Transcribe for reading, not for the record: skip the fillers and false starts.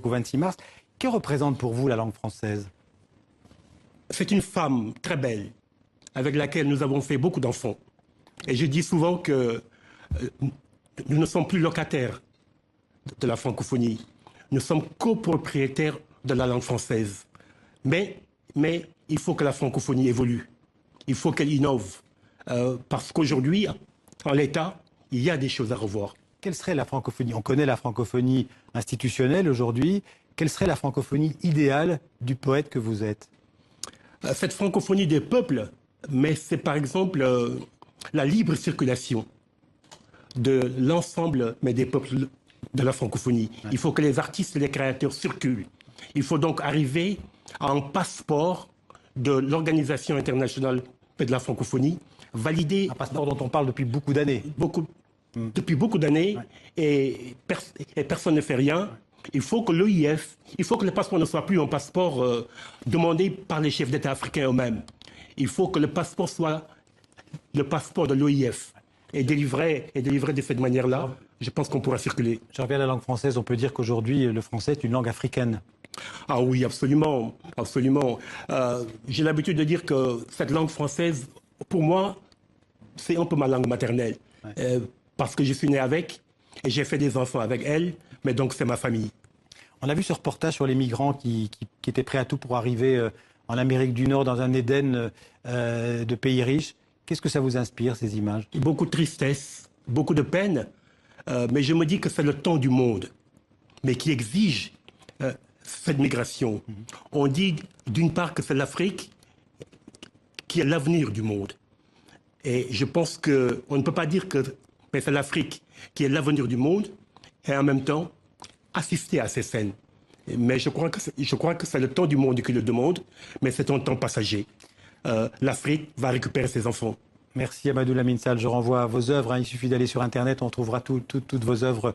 au 26 mars. Que représente pour vous la langue française? C'est une femme très belle, avec laquelle nous avons fait beaucoup d'enfants. Et je dis souvent que nous ne sommes plus locataires de la francophonie. Nous sommes copropriétaires de la langue française. Mais il faut que la francophonie évolue. Il faut qu'elle innove. Parce qu'aujourd'hui, en l'état, il y a des choses à revoir. Quelle serait la francophonie? On connaît la francophonie institutionnelle aujourd'hui. Quelle serait la francophonie idéale du poète que vous êtes? Cette francophonie des peuples, mais c'est par exemple la libre circulation de l'ensemble des peuples de la francophonie. Ouais. Il faut que les artistes et les créateurs circulent. Il faut donc arriver à un passeport de l'Organisation internationale de la francophonie, validé... Un passeport dont on parle depuis beaucoup d'années. Depuis beaucoup d'années, ouais. et personne ne fait rien. Ouais. Il faut que l'OIF, il faut que le passeport ne soit plus un passeport demandé par les chefs d'État africains eux-mêmes. Il faut que le passeport soit le passeport de l'OIF. Et délivré de cette manière-là, je pense qu'on pourra circuler. Je reviens à la langue française. On peut dire qu'aujourd'hui, le français est une langue africaine. Ah oui, absolument, absolument. J'ai l'habitude de dire que cette langue française, pour moi, c'est un peu ma langue maternelle. Ouais. Parce que je suis né avec, et j'ai fait des enfants avec elle, mais donc c'est ma famille. On a vu ce reportage sur les migrants qui étaient prêts à tout pour arriver en Amérique du Nord, dans un Éden de pays riches. Qu'est-ce que ça vous inspire, ces images? Beaucoup de tristesse, beaucoup de peine, mais je me dis que c'est le temps du monde, mais qui exige cette migration. On dit d'une part que c'est l'Afrique qui est l'avenir du monde. Et je pense qu'on ne peut pas dire que c'est l'Afrique qui est l'avenir du monde et en même temps assister à ces scènes. Mais je crois que c'est le temps du monde qui le demande, mais c'est un temps passager. L'Afrique va récupérer ses enfants. Merci Amadou Lamine Sall. Je renvoie à vos œuvres. Il suffit d'aller sur Internet, on trouvera toutes vos œuvres.